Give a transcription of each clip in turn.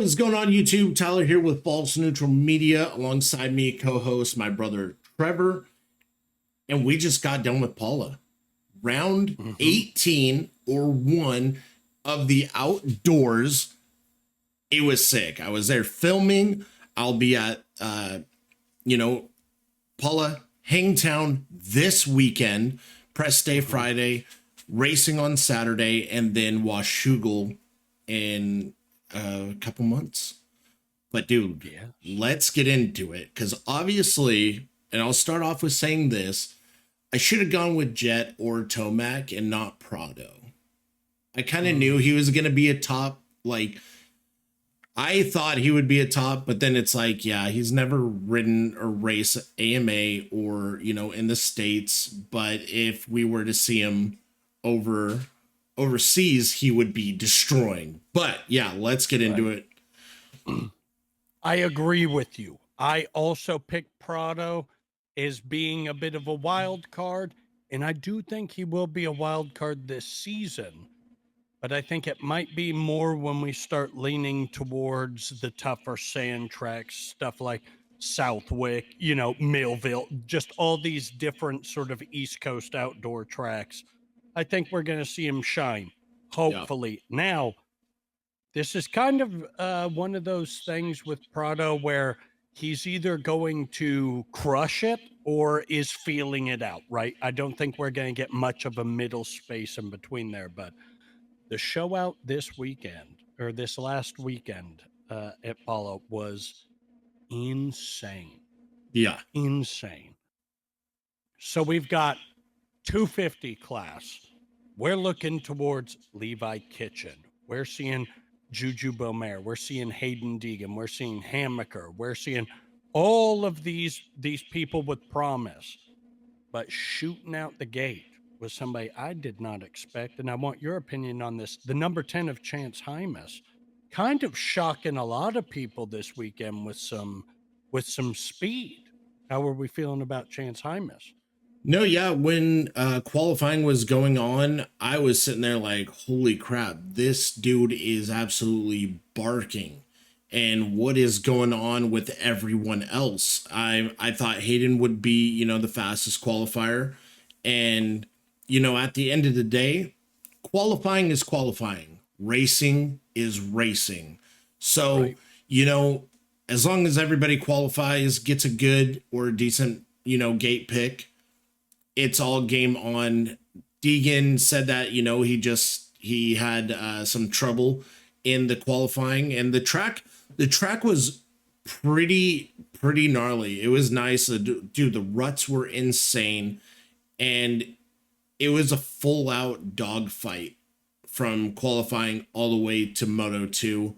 What is going on, YouTube? Tyler here with False Neutral Media, alongside me, co-host, my brother Trevor, and we just got done with Paula. Round 18 or 1 of the outdoors. It was sick. I was there filming. I'll be at, Paula Hangtown this weekend, press day Friday, racing on Saturday, and then Washougal in a couple months. But dude, let's get into it, because obviously, and I'll start off with saying this, I should have gone with Jet or Tomac and not Prado. I kind of knew he was going to be a top, I thought he would be a top, but then it's like, yeah, he's never ridden or raced AMA or, in the States. But if we were to see him overseas, he would be destroying. But yeah, let's get into it. I agree with you. I also picked Prado as being a bit of a wild card, and I do think he will be a wild card this season. But I think it might be more when we start leaning towards the tougher sand tracks, stuff like Southwick, Millville, just all these different sort of East Coast outdoor tracks. I think we're going to see him shine, hopefully. Yeah. Now, this is kind of one of those things with Prado where he's either going to crush it or is feeling it out, right? I don't think we're going to get much of a middle space in between there, but the show out this weekend, or this last weekend at Paula, was insane. Yeah. Insane. So we've got 250 class. We're looking towards Levi Kitchen. We're seeing Juju Beaumare. We're seeing Hayden Deegan. We're seeing Hammaker. We're seeing all of these people with promise. But shooting out the gate was somebody I did not expect, and I want your opinion on this. The number 10 of Chance Hymas, kind of shocking a lot of people this weekend with some speed. How are we feeling about Chance Hymas? No, yeah, when qualifying was going on, I was sitting there like, holy crap, this dude is absolutely barking. And what is going on with everyone else? I thought Hayden would be, the fastest qualifier. And at the end of the day, qualifying is qualifying. Racing is racing. So, right. As long as everybody qualifies, gets a good or a decent, gate pick, it's all game on. Deegan said that, he had some trouble in the qualifying, and the track was pretty gnarly. It was nice. Dude, the ruts were insane. And it was a full out dogfight from qualifying all the way to Moto 2.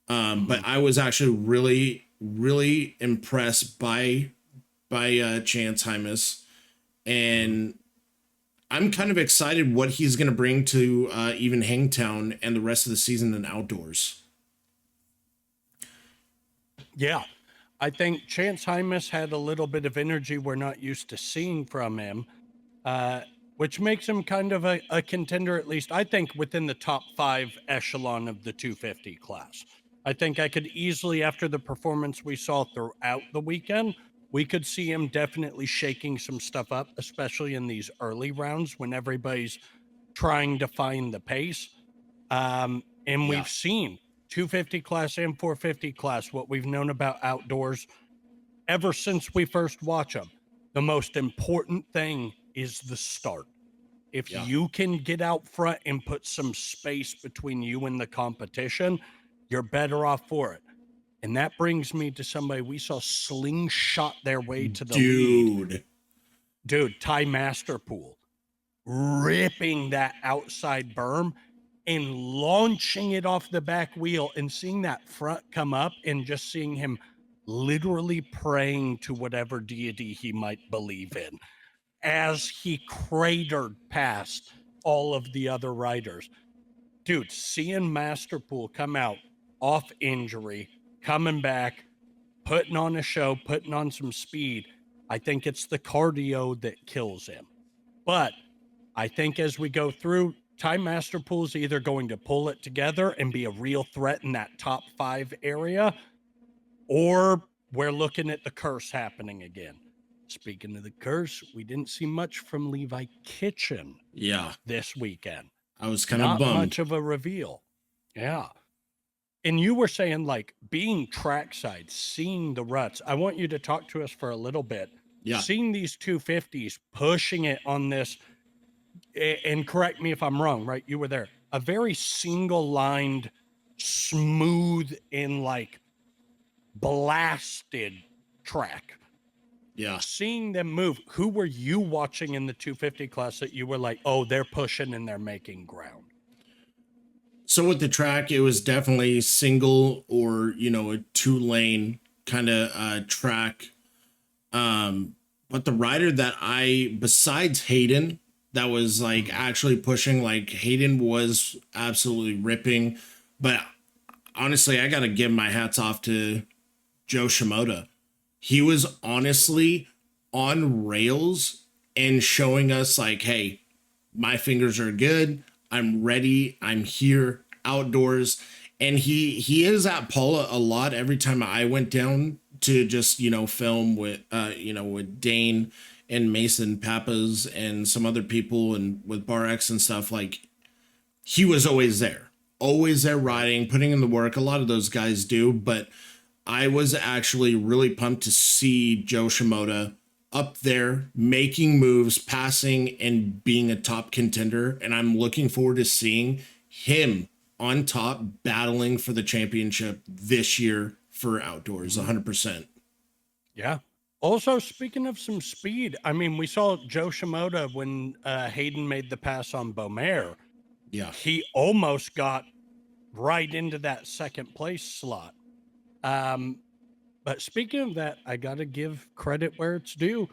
But I was actually really impressed by Chance Hymas, and I'm kind of excited what he's going to bring to even Hangtown and the rest of the season in outdoors. Yeah, I think Chance Hymas had a little bit of energy we're not used to seeing from him. Which makes him kind of a contender, at least, I think, within the top 5 echelon of the 250 class. I think I could easily, after the performance we saw throughout the weekend, we could see him definitely shaking some stuff up, especially in these early rounds when everybody's trying to find the pace. And we've seen 250 class and 450 class, what we've known about outdoors ever since we first watch them. The most important thing is the start. If you can get out front and put some space between you and the competition, you're better off for it. And that brings me to somebody we saw slingshot their way to the lead. Dude, Ty Masterpool ripping that outside berm and launching it off the back wheel, and seeing that front come up and just seeing him literally praying to whatever deity he might believe in as he cratered past all of the other riders. Dude, seeing Masterpool come out off injury, coming back, putting on a show, putting on some speed, I think it's the cardio that kills him. But I think as we go through, Time Master Pool's either going to pull it together and be a real threat in that top 5 area, or we're looking at the curse happening again. Speaking of the curse, we didn't see much from Levi Kitchen Yeah, this weekend. I was kind of Not bummed. much of a reveal. Yeah. And you were saying, like, being trackside, seeing the ruts. I want you to talk to us for a little bit. Yeah, Seeing these 250s pushing it on this, and correct me if I'm wrong, right? You were there. A very single lined, smooth, and like blasted track. yeah. Seeing them move, who were you watching in the 250 class that you were like, oh, they're pushing and they're making ground? So with the track, it was definitely single or a 2 lane kind of track. But the rider that besides Hayden, that was like actually pushing, like Hayden was absolutely ripping. But honestly, I gotta give my hats off to Joe Shimoda. He was honestly on rails and showing us like, hey, my fingers are good. I'm ready. I'm here outdoors. And he is at Paula a lot. Every time I went down to just, film with with Dane and Mason Pappas and some other people and with Bar X and stuff, like he was always there. Always there riding, putting in the work. A lot of those guys do, but I was actually really pumped to see Joe Shimoda up there making moves, passing, and being a top contender. And I'm looking forward to seeing him on top battling for the championship this year for outdoors 100%. Yeah. Also, speaking of some speed, I mean, we saw Joe Shimoda when Hayden made the pass on Beaumare. Yeah. He almost got right into that second place slot. But speaking of that, I got to give credit where it's due.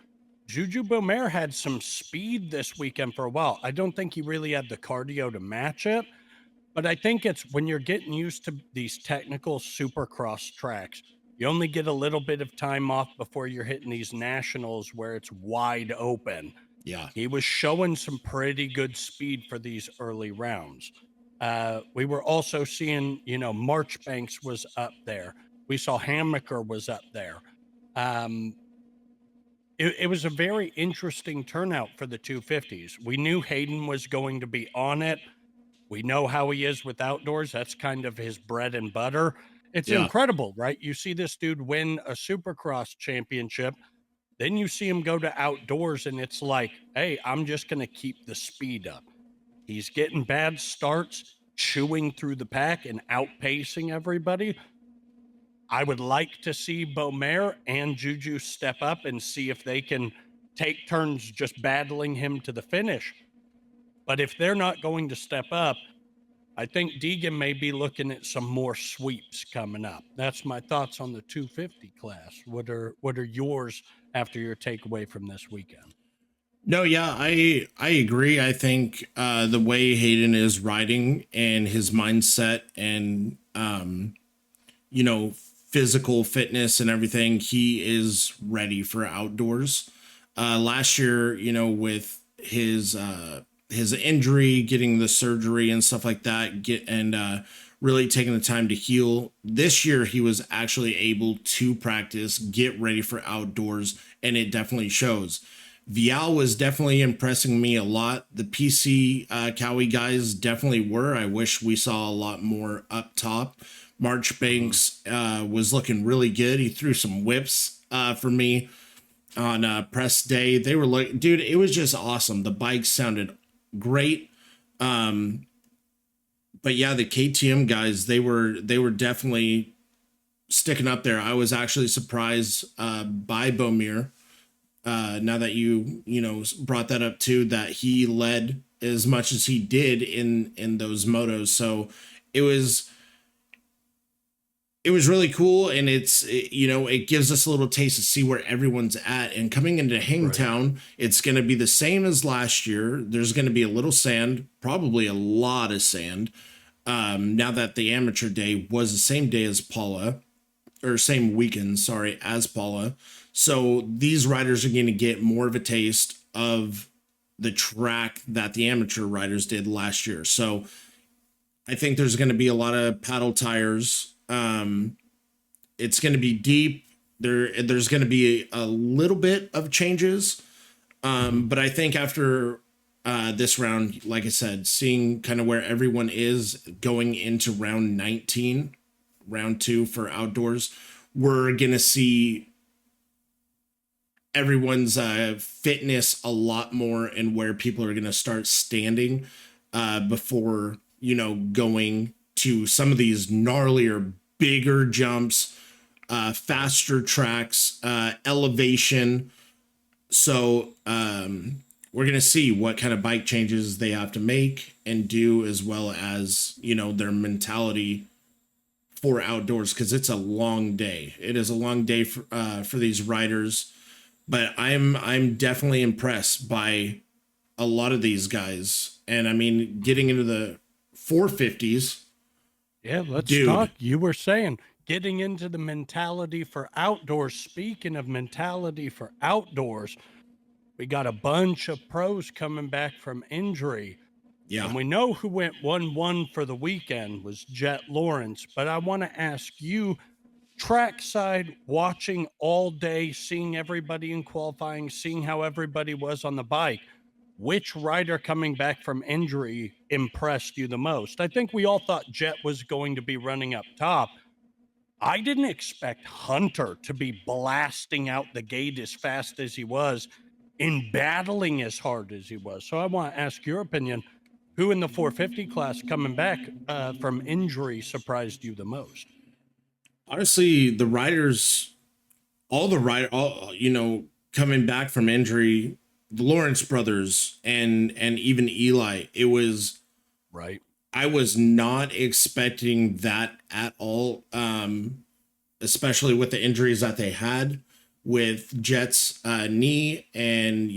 Juju Beaumare had some speed this weekend for a while. I don't think he really had the cardio to match it, but I think it's when you're getting used to these technical supercross tracks, you only get a little bit of time off before you're hitting these nationals where it's wide open. Yeah. He was showing some pretty good speed for these early rounds. We were also seeing, Marchbanks was up there. We saw Hammaker was up there. Um, it was a very interesting turnout for the 250s. We knew Hayden was going to be on it. We know how he is with outdoors. That's kind of his bread and butter. It's Yeah. incredible, right? You see this dude win a supercross championship, then you see him go to outdoors, and it's like, hey, I'm just going to keep the speed up. He's getting bad starts, chewing through the pack and outpacing everybody. I would like to see Beaumare and Juju step up and see if they can take turns just battling him to the finish. But if they're not going to step up, I think Deegan may be looking at some more sweeps coming up. That's my thoughts on the 250 class. What are yours after your takeaway from this weekend? No, yeah, I agree. I think the way Hayden is riding and his mindset and physical fitness and everything, he is ready for outdoors. Last year, with his injury, getting the surgery and stuff like that, really taking the time to heal. This year, he was actually able to practice, get ready for outdoors, and it definitely shows. Vial was definitely impressing me a lot. The PC Cowie guys definitely were. I wish we saw a lot more up top. Marchbanks was looking really good. He threw some whips for me on press day. They were like, dude, it was just awesome. The bikes sounded great. But yeah, the KTM guys, they were definitely sticking up there. I was actually surprised by Beaumare. Now that you brought that up too, that he led as much as he did in those motos. So it was really cool, and it gives us a little taste to see where everyone's at. And coming into Hangtown, it's going to be the same as last year. There's going to be a little sand, probably a lot of sand. Now that the amateur day was the same day as Paula, or same weekend, sorry, as Paula. So these riders are going to get more of a taste of the track that the amateur riders did last year. So I think there's going to be a lot of paddle tires. It's going to be deep. There's going to be a little bit of changes. But I think after this round, like I said, seeing kind of where everyone is going into round 19, round 2 for outdoors, we're going to see everyone's fitness a lot more and where people are going to start standing before, going to some of these gnarlier, bigger jumps, faster tracks, elevation. So we're going to see what kind of bike changes they have to make and do, as well as, their mentality for outdoors, because it's a long day. It is a long day for these riders. But I'm definitely impressed by a lot of these guys. And I mean, getting into the 450s. Yeah, let's talk. You were saying getting into the mentality for outdoors. Speaking of mentality for outdoors, we got a bunch of pros coming back from injury. Yeah. And we know who went 1-1 for the weekend was Jet Lawrence. But I want to ask you, trackside, watching all day, seeing everybody in qualifying, seeing how everybody was on the bike, which rider coming back from injury impressed you the most? I think we all thought Jet was going to be running up top. I didn't expect Hunter to be blasting out the gate as fast as he was, in battling as hard as he was. So I want to ask your opinion. Who in the 450 class coming back from injury surprised you the most? Honestly, the riders, coming back from injury, the Lawrence brothers and even Eli, it was right. I was not expecting that at all, especially with the injuries that they had with Jet's knee and,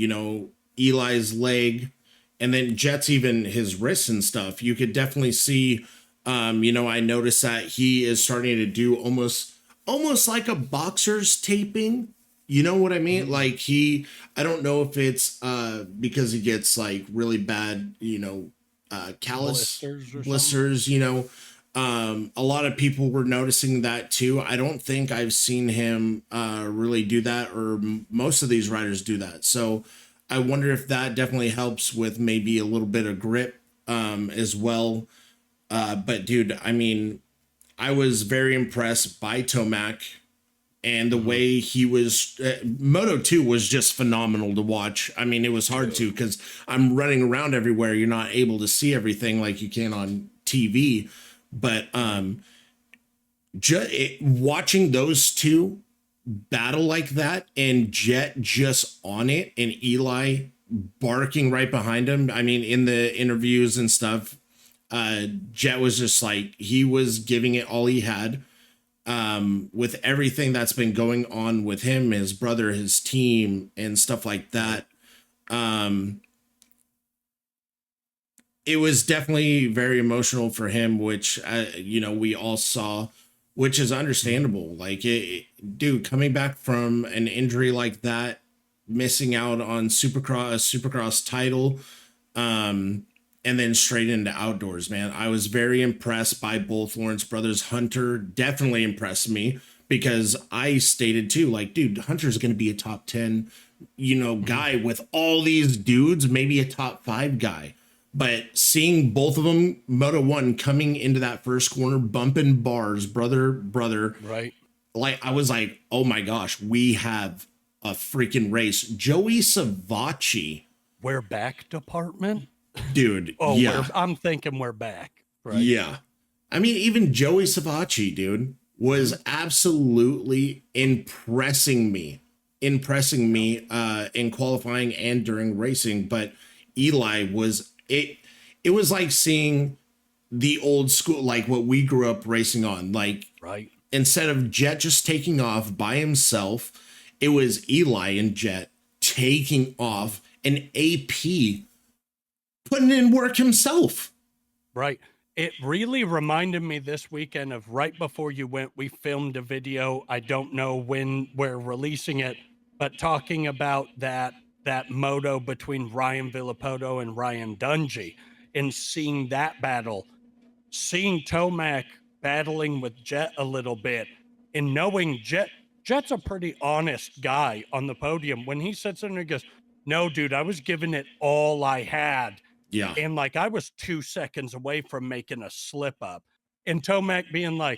Eli's leg, and then Jet's even his wrists and stuff. You could definitely see, I noticed that he is starting to do almost like a boxer's taping. You know what I mean? Like I don't know if it's because he gets like really bad, callus blisters, a lot of people were noticing that too. I don't think I've seen him really do that, or most of these riders do that. So I wonder if that definitely helps with maybe a little bit of grip as well. But dude, I mean, I was very impressed by Tomac and the way he was. Moto 2 was just phenomenal to watch. I mean, it was hard to, because I'm running around everywhere. You're not able to see everything like you can on TV. But watching those two battle like that, and Jet just on it, and Eli barking right behind him. I mean, in the interviews and stuff, Jet was just like, he was giving it all he had. With everything that's been going on with him, his brother, his team, and stuff like that. It was definitely very emotional for him, which, we all saw, which is understandable. Like, dude, coming back from an injury like that, missing out on Supercross title, and then straight into outdoors, man. I was very impressed by both Lawrence brothers. Hunter definitely impressed me, because I stated too, like, dude, Hunter's going to be a top 10, guy with all these dudes, maybe a top 5 guy. But seeing both of them, Moto 1 coming into that first corner, bumping bars, brother, right? Like, I was like, oh my gosh, we have a freaking race. Joey Savacci. We're back department? Dude, oh, yeah. I'm thinking we're back, right? Yeah. I mean, even Joey Savacci, dude, was absolutely impressing me in qualifying and during racing. But Eli was it was like seeing the old school, like what we grew up racing on. Like, right. Instead of Jet just taking off by himself, it was Eli and Jet taking off, and AP putting in work himself. Right. It really reminded me this weekend of right before you went, we filmed a video. I don't know when we're releasing it, but talking about that that moto between Ryan Villapoto and Ryan Dungey and seeing that battle, seeing Tomac battling with Jet a little bit, and knowing Jet's a pretty honest guy on the podium. When he sits there and he goes, "No, dude, I was giving it all I had." Yeah. And like I was 2 seconds away from making a slip up. And Tomac being like,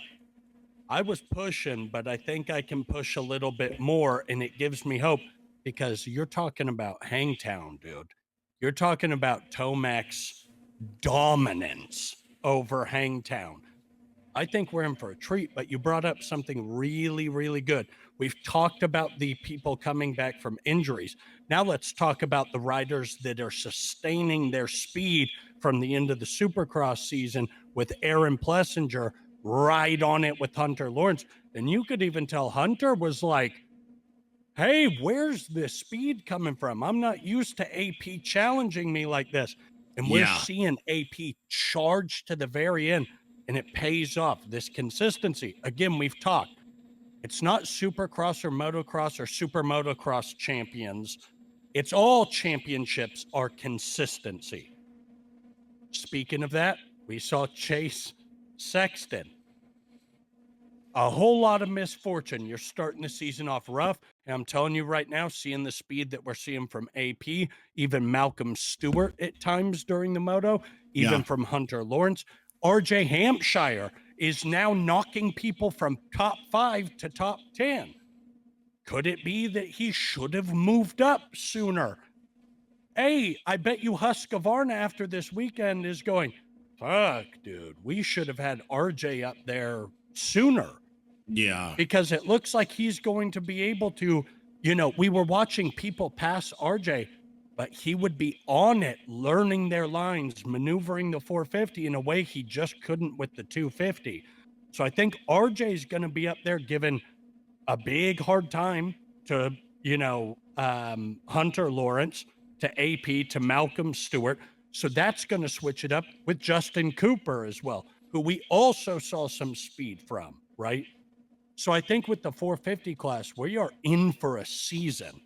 I was pushing, but I think I can push a little bit more. And it gives me hope because you're talking about Hangtown, dude. You're talking about Tomac's dominance over Hangtown. I think we're in for a treat, but you brought up something really, really good. We've talked about the people coming back from injuries. Now let's talk about the riders that are sustaining their speed from the end of the Supercross season with Aaron Plessinger right on it with Hunter Lawrence. And you could even tell Hunter was like, hey, where's this speed coming from? I'm not used to AP challenging me like this. And we're Yeah. seeing AP charge to the very end, and it pays off. This consistency. Again, we've talked. It's not Supercross or Motocross or Super Motocross champions. It's all championships are consistency. Speaking of that, we saw Chase Sexton. A whole lot of misfortune. You're starting the season off rough. And I'm telling you right now, seeing the speed that we're seeing from AP, even Malcolm Stewart at times during the moto, even Yeah. from Hunter Lawrence, RJ Hampshire is now knocking people from top 5 to top 10. Could it be that he should have moved up sooner? Hey, I bet you Husqvarna after this weekend is going, fuck, dude, we should have had RJ up there sooner. Yeah. Because it looks like he's going to be able to, we were watching people pass RJ, but he would be on it, learning their lines, maneuvering the 450 in a way he just couldn't with the 250. So I think RJ is going to be up there giving a big hard time to, Hunter Lawrence, to AP, to Malcolm Stewart. So that's going to switch it up with Justin Cooper as well, who we also saw some speed from, right? So I think with the 450 class, we are in for a season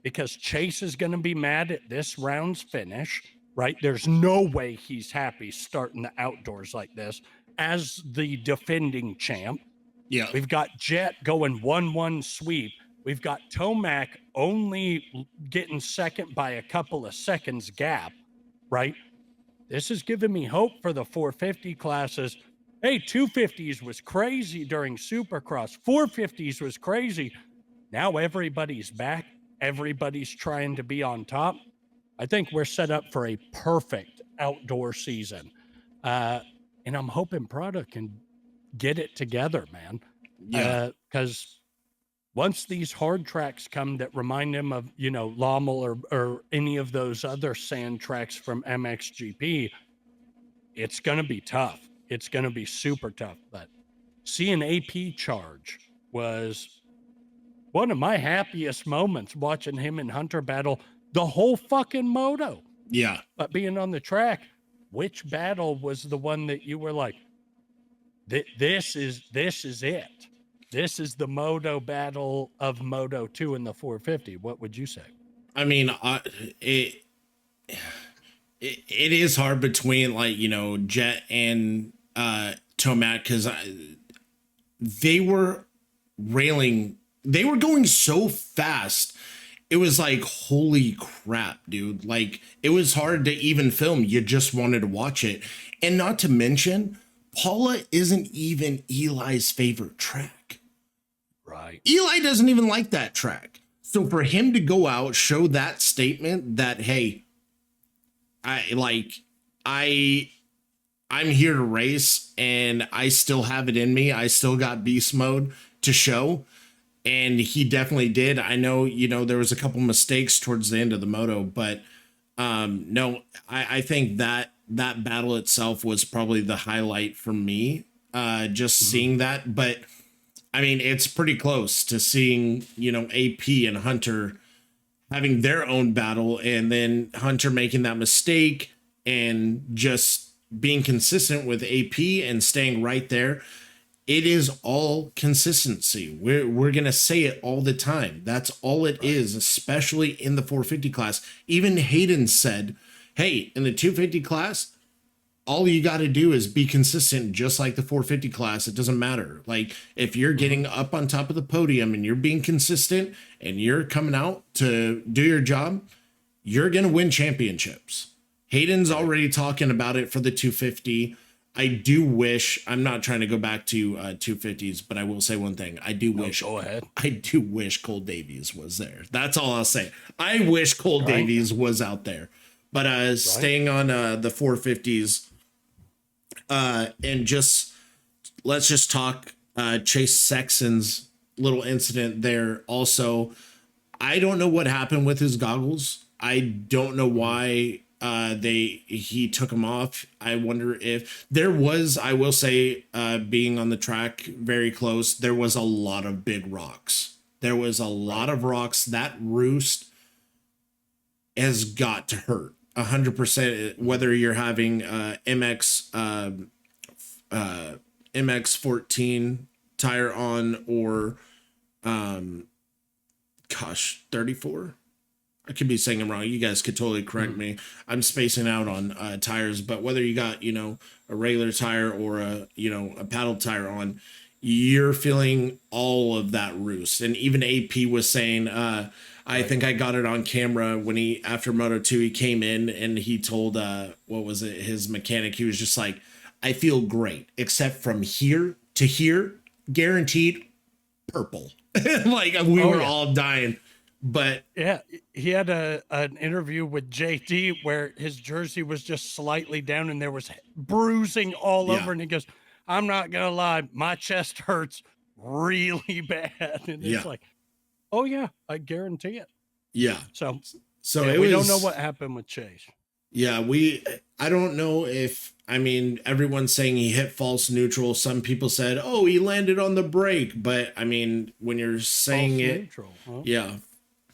because Chase is going to be mad at this round's finish, right? There's no way he's happy starting the outdoors like this as the defending champ. Yeah. We've got Jet going 1-1 sweep. We've got Tomac only getting second by a couple of seconds gap, right? This is giving me hope for the 450 classes. Hey, 250s was crazy during Supercross. 450s was crazy. Now everybody's back. Everybody's trying to be on top. I think we're set up for a perfect outdoor season. And I'm hoping Prada can get it together, man. Yeah. Because once these hard tracks come that remind them of, Lommel or any of those other sand tracks from MXGP, it's going to be tough. It's going to be super tough. But seeing AP charge was one of my happiest moments, watching him and Hunter battle the whole fucking moto. Yeah. But being on the track, which battle was the one that you were like, this is it? This is the moto battle of Moto 2 in the 450. What would you say? I mean, it is hard between Jet and Tomac because they were going so fast. It was like, holy crap, dude. Like, it was hard to even film. You just wanted to watch it. And not to mention, Paula isn't even Eli's favorite track. Right. Eli doesn't even like that track. So for him to go out, show that statement that, hey, I'm here to race and I still have it in me. I still got beast mode to show. And he definitely did. I know, there was a couple mistakes towards the end of the moto, but no, I think that battle itself was probably the highlight for me. Just seeing that. But I mean, it's pretty close to seeing, AP and Hunter having their own battle and then Hunter making that mistake and just being consistent with AP and staying right there. It is all consistency. We're gonna say it all the time. That's all it Right. is, especially in the 450 class. Even Hayden said, "Hey, in the 250 class, all you got to do is be consistent, just like the 450 class. It doesn't matter. Like if you're Mm-hmm. getting up on top of the podium and you're being consistent and you're coming out to do your job, you're gonna win championships." Hayden's Right. already talking about it for the 250. I do wish, I'm not trying to go back to 250s, but I will say one thing. No, go ahead. I do wish Cole Davies was there. That's all I'll say. I wish Cole Right. Davies was out there. But Right. staying on the 450s, and just let's just talk Chase Sexton's little incident there. Also, I don't know what happened with his goggles. I don't know Mm-hmm. why he took them off. I wonder if there was, I will say, being on the track very close, there was a lot of big rocks. There was a lot Right. of rocks. That roost has got to hurt 100%. Mm-hmm. Whether you're having MX 14 tire on, or gosh, 34. I could be saying them wrong. You guys could totally correct Mm-hmm. me. I'm spacing out on tires, but whether you got, a regular tire or a paddle tire on, you're feeling all of that roost. And even AP was saying, I Right. think I got it on camera when after Moto 2, he came in and he told, what was it, his mechanic, he was just like, "I feel great, except from here to here, guaranteed purple." Like we Oh were yeah. all dying. But Yeah, he had an interview with JD where his jersey was just slightly down and there was bruising all yeah, over, and he goes, "I'm not gonna lie, my chest hurts really bad." And it's yeah, like, "Oh yeah, I guarantee it." yeah. So So yeah, it we don't know what was, happened with Chase. yeah, I don't know if, I mean, everyone's saying he hit false neutral. Some people said, "Oh, he landed on the brake." But I mean, when you're saying False it, neutral. Huh? yeah,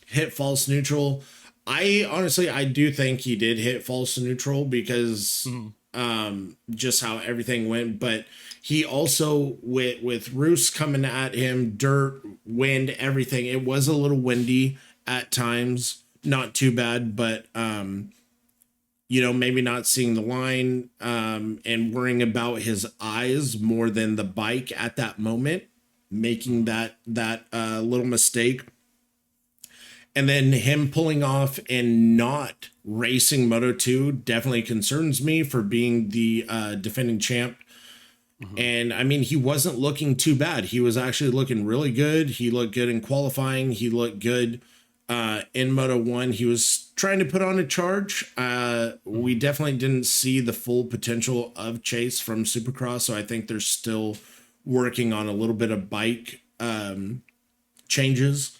hit false neutral. I honestly, I do think he did hit false neutral because Mhm. just how everything went. But he also, with Roos coming at him, dirt, wind, everything, it was a little windy at times. Not too bad, but maybe not seeing the line, and worrying about his eyes more than the bike at that moment, making Mhm. that little mistake. And then him pulling off and not racing Moto 2 definitely concerns me for being the defending champ. Mhm. And I mean, he wasn't looking too bad. He was actually looking really good. He looked good in qualifying. He looked good in Moto 1. He was trying to put on a charge. We Mhm. definitely didn't see the full potential of Chase from Supercross. So I think they're still working on a little bit of bike changes.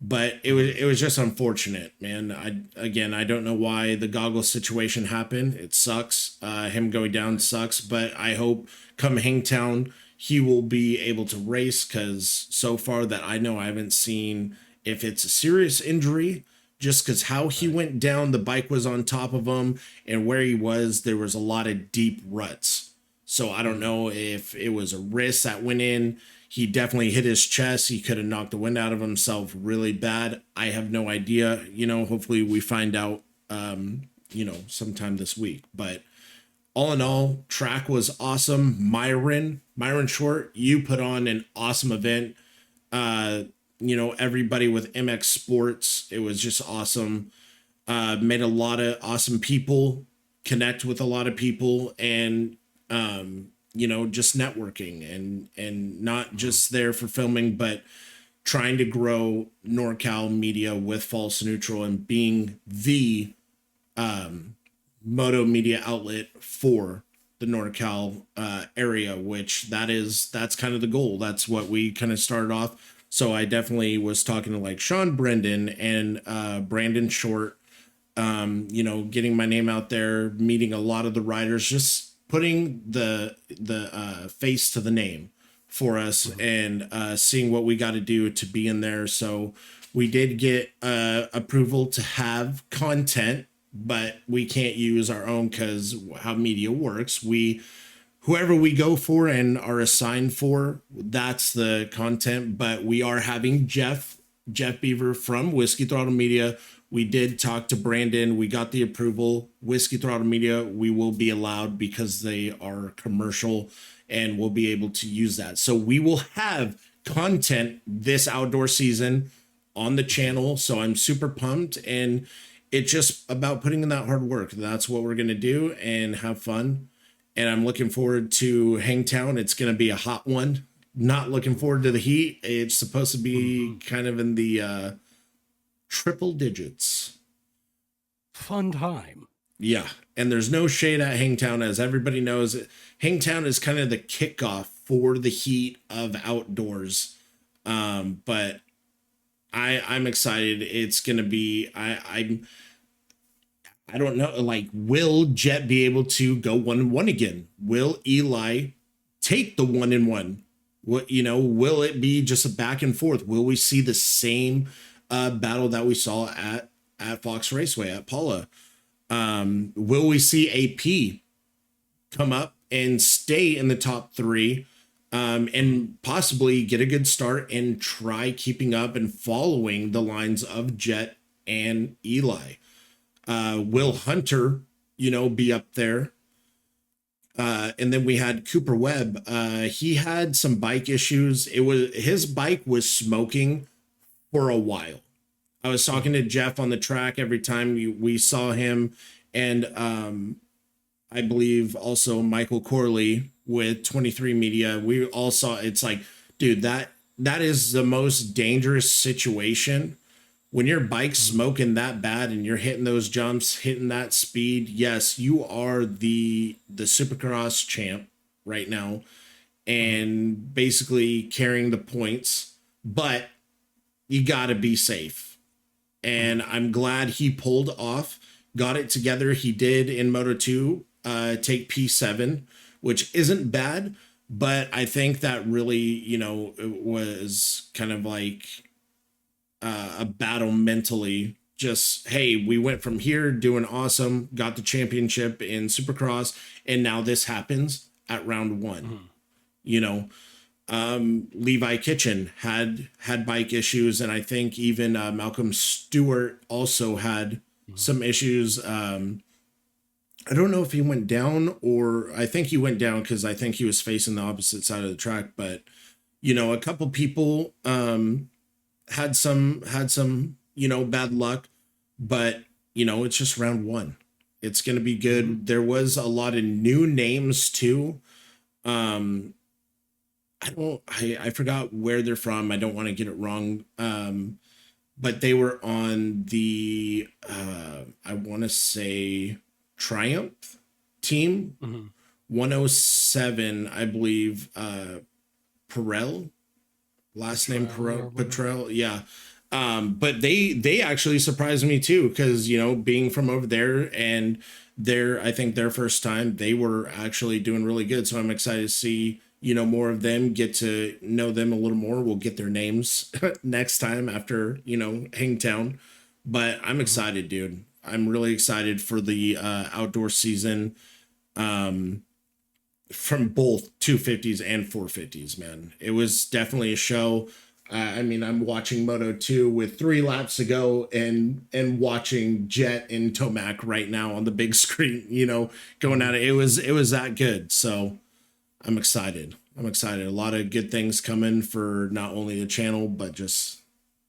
But Mhm. it was just unfortunate, man. I don't know why the goggles situation happened. It sucks. Him going down Right. sucks. But I hope come Hangtown he will be able to race, because so far that I know, I haven't seen if it's a serious injury. Just because how he Right. went down, the bike was on top of him, and where he was, there was a lot of deep ruts. So I don't Mhm. know if it was a wrist that went in. He definitely hit his chest. He could have knocked the wind out of himself really bad. I have no idea. Hopefully we find out, sometime this week. But all in all, track was awesome. Myron Short, you put on an awesome event. Uh, everybody with MX Sports, it was just awesome. Made a lot of awesome people connect with a lot of people, and just networking, and not Mhm. just there for filming, but trying to grow NorCal media with False Neutral and being the moto media outlet for the NorCal area, which that's kind of the goal. That's what we kind of started off. So I definitely was talking to like Sean Brendan and Brandon Short, getting my name out there, meeting a lot of the riders, just putting the face to the name for us, Mhm. and seeing what we got to do to be in there. So we did get approval to have content, but we can't use our own because how media works. We whoever we go for and are assigned for, that's the content. But we are having Jeff Beaver from Whiskey Throttle Media. We did talk to Brandon. We got the approval. Whiskey Throttle Media, we will be allowed because they are commercial and we'll be able to use that. So we will have content this outdoor season on the channel. So I'm super pumped, and it's just about putting in that hard work. That's what we're going to do and have fun. And I'm looking forward to Hangtown. It's going to be a hot one. Not looking forward to the heat. It's supposed to be kind of in the triple digits. Fun time. Yeah. And there's no shade at Hangtown. As everybody knows, Hangtown is kind of the kickoff for the heat of outdoors. But I'm excited. It's going to be, I don't know, like, will Jet be able to go 1-1 again? Will Eli take the 1-1? What, will it be just a back and forth? Will we see the same battle that we saw at Foxraceway at Paula? Will we see AP come up and stay in the top 3 and possibly get a good start and try keeping up and following the lines of Jet and Eli? Will Hunter, be up there? And then we had Cooper Webb. He had some bike issues. His bike was smoking for a while. I was talking to Jeff on the track every time we saw him, and I believe also Michael Corley with 23 Media. We all saw, it's like, dude, that is the most dangerous situation. When your bike's smoking that bad and you're hitting those jumps, hitting that speed, yes, you are the Supercross champ right now and basically carrying the points, but you got to be safe. And I'm glad he pulled off, got it together. He did in Moto 2 take P7, which isn't bad, but I think that really, it was kind of like a battle mentally. Just, hey, we went from here doing awesome, got the championship in Supercross, and now this happens at round 1. Levi Kitchen had bike issues, and I think even Malcolm Stewart also had some issues. I don't know if he went down, or I think he went down because I think he was facing the opposite side of the track. But a couple people had some bad luck, but it's just round 1. It's going to be good. There was a lot of new names too. I forgot where they're from. I don't want to get it wrong. But they were on the I want to say Triumph team. 107, I believe. Perel, last name Petrel, yeah. But they actually surprised me too, because being from over there, and I think their first time, they were actually doing really good. So I'm excited to see more of them, get to know them a little more. We'll get their names next time after Hangtown. But I'm excited, dude. I'm really excited for the outdoor season. From both 250s and 450s, man. It was definitely a show. I'm watching Moto 2 with 3 laps to go and watching Jet and Tomac right now on the big screen, going at it. It was that good. So I'm excited. A lot of good things coming for not only the channel, but just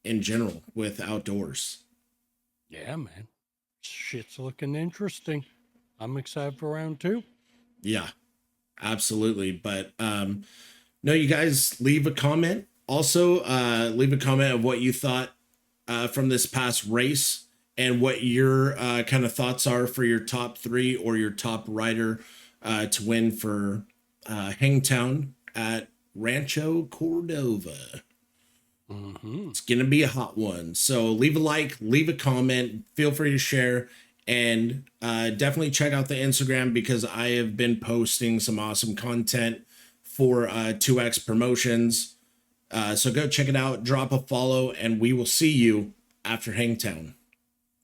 in general with outdoors. Yeah, man. Shit's looking interesting. I'm excited for round 2. Yeah. Absolutely. But no, you guys leave a comment. Also, leave a comment of what you thought from this past race and what your kind of thoughts are for your top 3 or your top rider to win for Hangtown at Rancho Cordova. It's going to be a hot one. So leave a like, leave a comment, feel free to share. And definitely check out the Instagram, because I have been posting some awesome content for 2X promotions. So go check it out, drop a follow, and we will see you after Hangtown.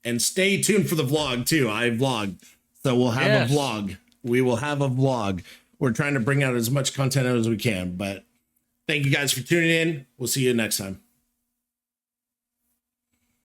And stay tuned for the vlog too. I vlogged. So we'll have a vlog. We will have a vlog. we're trying to bring out as much content as we can. But thank you guys for tuning in. We'll see you next time.